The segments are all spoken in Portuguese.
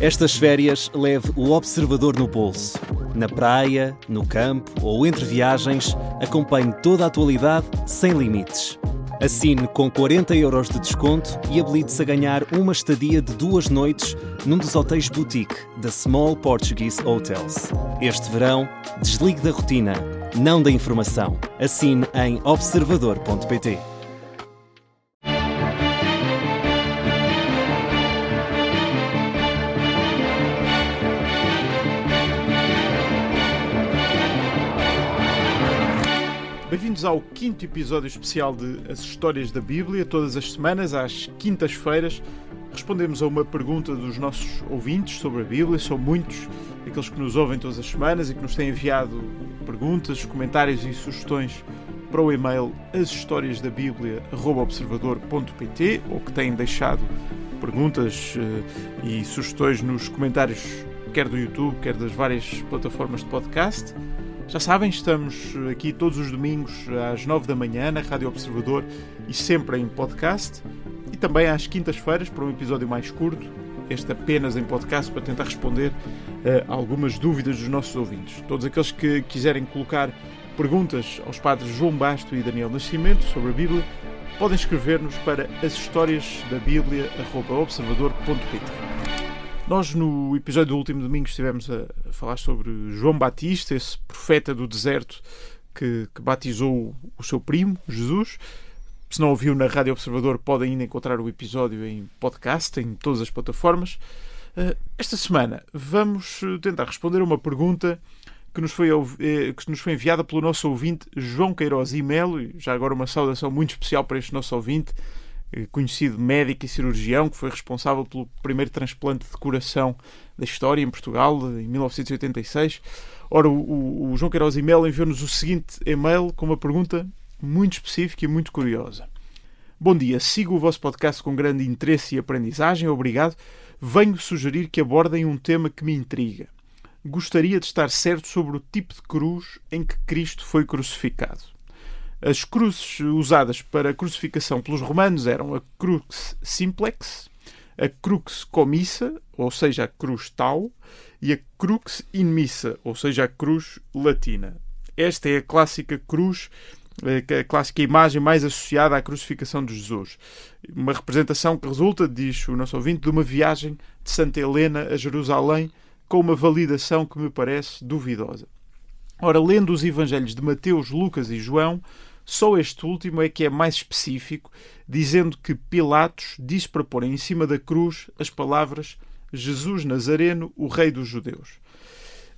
Estas férias, leve o Observador no bolso. Na praia, no campo ou entre viagens, acompanhe toda a atualidade sem limites. Assine com 40€ de desconto e habilite-se a ganhar uma estadia de 2 noites num dos hotéis boutique da Small Portuguese Hotels. Este verão, desligue da rotina, não da informação. Assine em observador.pt. Bem-vindos ao 5º episódio especial de As Histórias da Bíblia. Todas as semanas, às quintas-feiras, respondemos a uma pergunta dos nossos ouvintes sobre a Bíblia. São muitos aqueles que nos ouvem todas as semanas e que nos têm enviado perguntas, comentários e sugestões para o e-mail ashistoriasdabiblia@observador.pt ou que têm deixado perguntas e sugestões nos comentários, quer do YouTube, quer das várias plataformas de podcast. Já sabem, estamos aqui todos os domingos às 9 da manhã na Rádio Observador e sempre em podcast. E também às quintas-feiras para um episódio mais curto, este apenas em podcast, para tentar responder a algumas dúvidas dos nossos ouvintes. Todos aqueles que quiserem colocar perguntas aos padres João Basto e Daniel Nascimento sobre a Bíblia, podem escrever-nos para ashistoriasdabiblia@observador.pt. Nós, no episódio do último domingo, estivemos a falar sobre João Batista, esse profeta do deserto que batizou o seu primo, Jesus. Se não ouviu na Rádio Observador, podem ainda encontrar o episódio em podcast, em todas as plataformas. Esta semana vamos tentar responder a uma pergunta que nos foi enviada pelo nosso ouvinte João Queiroz e Melo. E já agora uma saudação muito especial para este nosso ouvinte, conhecido médico e cirurgião, que foi responsável pelo primeiro transplante de coração da história em Portugal, em 1986. Ora, o João Queiroz e Melo enviou-nos o seguinte e-mail com uma pergunta muito específica e muito curiosa. Bom dia, sigo o vosso podcast com grande interesse e aprendizagem, obrigado. Venho sugerir que abordem um tema que me intriga. Gostaria de estar certo sobre o tipo de cruz em que Cristo foi crucificado. As cruzes usadas para a crucificação pelos romanos eram a crux simplex, a crux commissa, ou seja, a cruz tau, e a crux in missa, ou seja, a cruz latina. Esta é a clássica cruz, a clássica imagem mais associada à crucificação de Jesus. Uma representação que resulta, diz o nosso ouvinte, de uma viagem de Santa Helena a Jerusalém, com uma validação que me parece duvidosa. Ora, lendo os evangelhos de Mateus, Lucas e João, só este último é que é mais específico, dizendo que Pilatos disse para pôr em cima da cruz as palavras Jesus Nazareno, o Rei dos Judeus.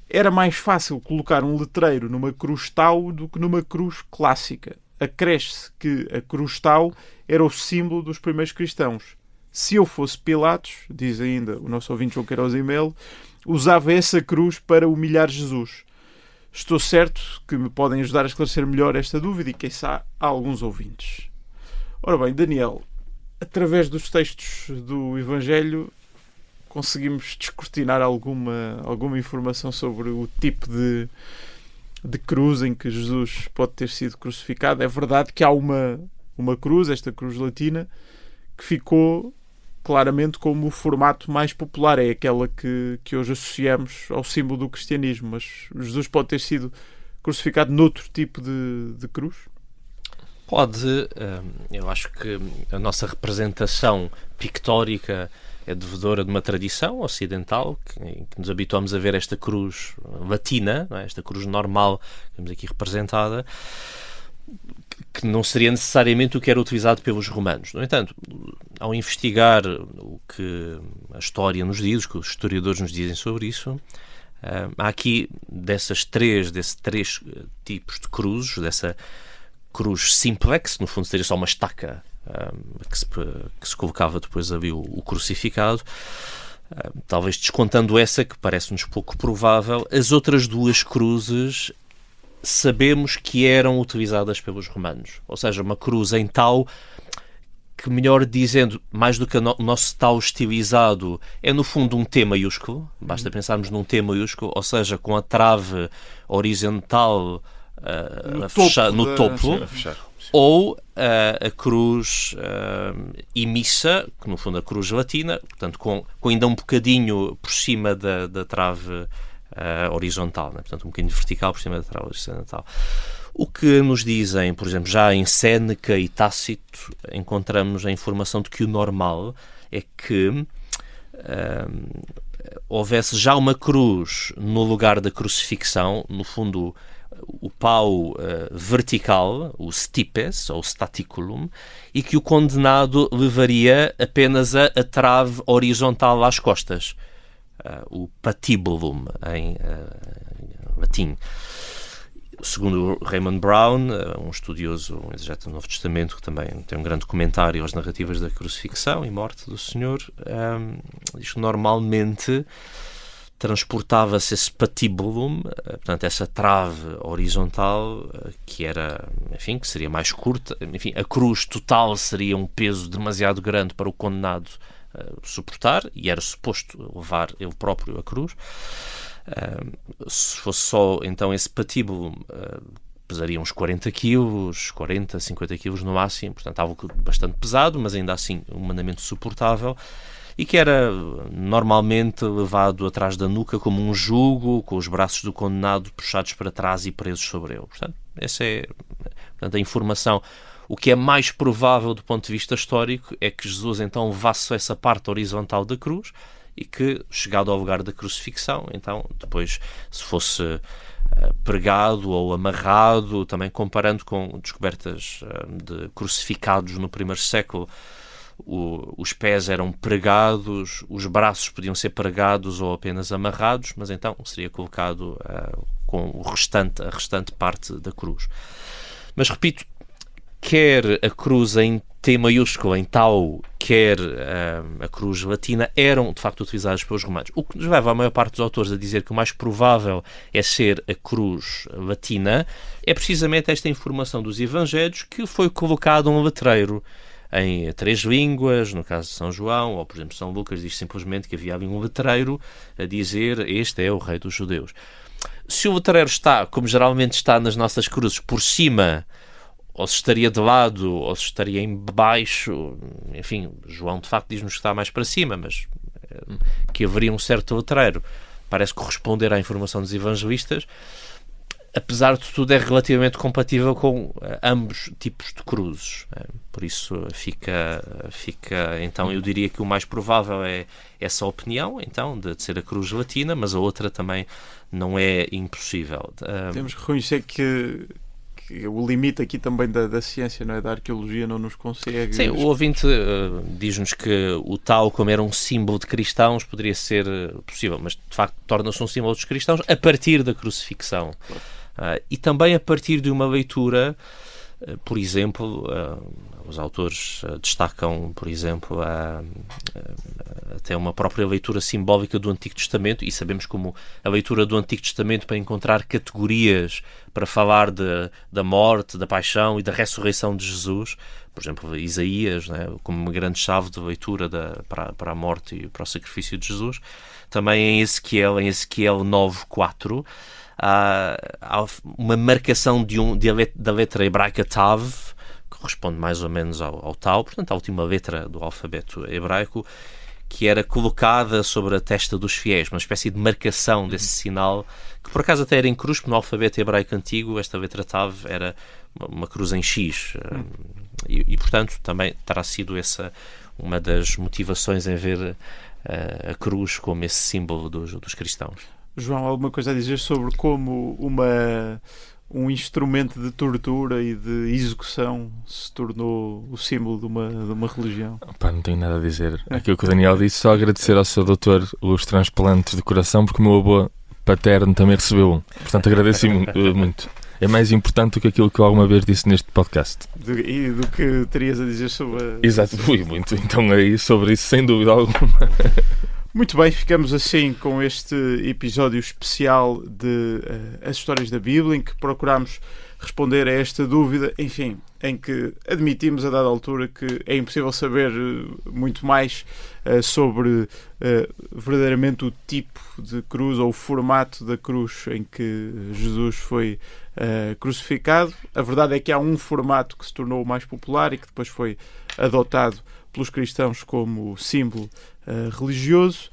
Era mais fácil colocar um letreiro numa cruz tau do que numa cruz clássica. Acresce que a cruz tau era o símbolo dos primeiros cristãos. Se eu fosse Pilatos, diz ainda o nosso ouvinte João Queiroz e Melo, usava essa cruz para humilhar Jesus. Estou certo que me podem ajudar a esclarecer melhor esta dúvida e, quem sabe, há alguns ouvintes. Ora bem, Daniel, através dos textos do Evangelho, conseguimos descortinar alguma informação sobre o tipo de cruz em que Jesus pode ter sido crucificado. É verdade que há uma cruz, esta cruz latina, que ficou claramente como o formato mais popular, é aquela que hoje associamos ao símbolo do cristianismo, mas Jesus pode ter sido crucificado noutro tipo de cruz? Pode. Eu acho que a nossa representação pictórica é devedora de uma tradição ocidental em que nos habituamos a ver esta cruz latina, não é? Esta cruz normal que temos aqui representada, que não seria necessariamente o que era utilizado pelos romanos. No entanto, ao investigar o que a história nos diz, o que os historiadores nos dizem sobre isso, há aqui desses três tipos de cruzes, dessa cruz simplex, no fundo seria só uma estaca que se colocava depois ali o crucificado, talvez descontando essa que parece-nos pouco provável, as outras duas cruzes sabemos que eram utilizadas pelos romanos. Ou seja, uma cruz em tau, que, melhor dizendo, mais do que o nosso tau estilizado, é no fundo um T maiúsculo. Basta pensarmos num T maiúsculo, ou seja, com a trave horizontal no topo, ou a cruz imissa, que no fundo a cruz latina, portanto com ainda um bocadinho por cima da trave horizontal, né? Portanto um bocadinho vertical por cima da trave horizontal. O que nos dizem, por exemplo, já em Séneca e Tácito, encontramos a informação de que o normal é que houvesse já uma cruz no lugar da crucifixão, no fundo o pau vertical, o stipes, ou staticulum, e que o condenado levaria apenas a trave horizontal às costas, o patibulum em latim. Segundo Raymond Brown, um estudioso, um exegeta do Novo Testamento, que também tem um grande comentário às narrativas da crucifixão e morte do Senhor, diz que normalmente transportava-se esse patibulum, portanto, essa trave horizontal, que era, enfim, que seria mais curta. Enfim, a cruz total seria um peso demasiado grande para o condenado suportar, e era suposto levar ele próprio a cruz. Se fosse só então esse patíbulo, pesaria uns 40 quilos, 40, 50 quilos no máximo, portanto algo bastante pesado, mas ainda assim humanamente suportável, e que era normalmente levado atrás da nuca como um jugo, com os braços do condenado puxados para trás e presos sobre ele. Portanto, essa é, portanto, a informação. O que é mais provável do ponto de vista histórico é que Jesus então levasse essa parte horizontal da cruz, e que, chegado ao lugar da crucifixão, então, depois, se fosse pregado ou amarrado, também comparando com descobertas de crucificados no primeiro século, os pés eram pregados, os braços podiam ser pregados ou apenas amarrados, mas então seria colocado com a restante parte da cruz. Mas, repito, quer a cruz em T maiúsculo, em tau, quer a cruz latina, eram de facto utilizados pelos romanos. O que nos leva a maior parte dos autores a dizer que o mais provável é ser a cruz latina é precisamente esta informação dos Evangelhos, que foi colocado um letreiro em 3 línguas, no caso de São João, ou por exemplo São Lucas diz simplesmente que havia ali um letreiro a dizer: este é o rei dos judeus. Se o letreiro está, como geralmente está nas nossas cruzes, por cima, ou se estaria de lado, ou se estaria em baixo, enfim, João de facto diz-nos que está mais para cima, mas que haveria um certo letreiro, parece corresponder à informação dos evangelistas. Apesar de tudo, é relativamente compatível com ambos tipos de cruzes. Por isso fica, então, eu diria que o mais provável é essa opinião, então, de ser a cruz latina, mas a outra também não é impossível. Temos que reconhecer que o limite aqui também da ciência, não é? Da arqueologia, não nos consegue... Sim, o ouvinte diz-nos que o tal, como era um símbolo de cristãos, poderia ser possível, mas de facto torna-se um símbolo dos cristãos a partir da crucifixão. Claro. E também a partir de uma leitura, por exemplo, os autores destacam, por exemplo, até uma própria leitura simbólica do Antigo Testamento, e sabemos como a leitura do Antigo Testamento, para encontrar categorias para falar da morte, da paixão e da ressurreição de Jesus, por exemplo, Isaías, né, como uma grande chave de leitura para a morte e para o sacrifício de Jesus. Também em Ezequiel 9:4, há uma marcação da letra hebraica Tav, que corresponde mais ou menos ao Tau, portanto, à última letra do alfabeto hebraico, que era colocada sobre a testa dos fiéis, uma espécie de marcação desse sinal, que por acaso até era em cruz, porque no alfabeto hebraico antigo esta letra Tav era uma cruz em X, e portanto também terá sido essa uma das motivações em ver a cruz como esse símbolo dos cristãos. João, alguma coisa a dizer sobre como um instrumento de tortura e de execução se tornou o símbolo de uma religião? Não tenho nada a dizer. Aquilo que o Daniel disse, só agradecer ao seu doutor os transplantes de coração, porque o meu avô paterno também recebeu um. Portanto, agradeço muito. É mais importante do que aquilo que eu alguma vez disse neste podcast. E do que terias a dizer sobre... Exato, muito. Então aí, sobre isso, sem dúvida alguma. Muito bem, ficamos assim com este episódio especial de As Histórias da Bíblia, em que procurámos responder a esta dúvida, enfim, em que admitimos a dada altura que é impossível saber muito mais sobre verdadeiramente o tipo de cruz ou o formato da cruz em que Jesus foi crucificado. A verdade é que há um formato que se tornou mais popular e que depois foi adotado pelos cristãos como símbolo religioso.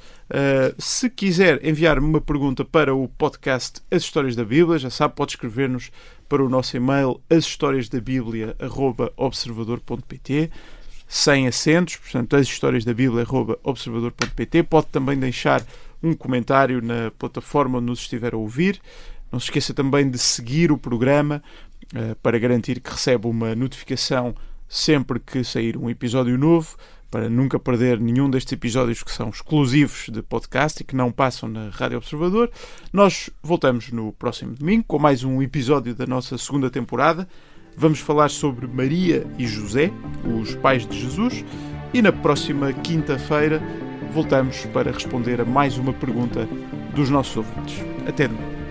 Se quiser enviar-me uma pergunta para o podcast As Histórias da Bíblia, já sabe, pode escrever-nos para o nosso e-mail ashistoriasdabiblia@observador.pt, sem acentos, portanto, ashistoriasdabiblia@observador.pt. Pode também deixar um comentário na plataforma onde nos estiver a ouvir. Não se esqueça também de seguir o programa para garantir que recebe uma notificação sempre que sair um episódio novo, para nunca perder nenhum destes episódios que são exclusivos de podcast e que não passam na Rádio Observador. Nós voltamos no próximo domingo com mais um episódio da nossa segunda temporada. Vamos falar sobre Maria e José, os pais de Jesus, e na próxima quinta-feira voltamos para responder a mais uma pergunta dos nossos ouvintes. Até domingo.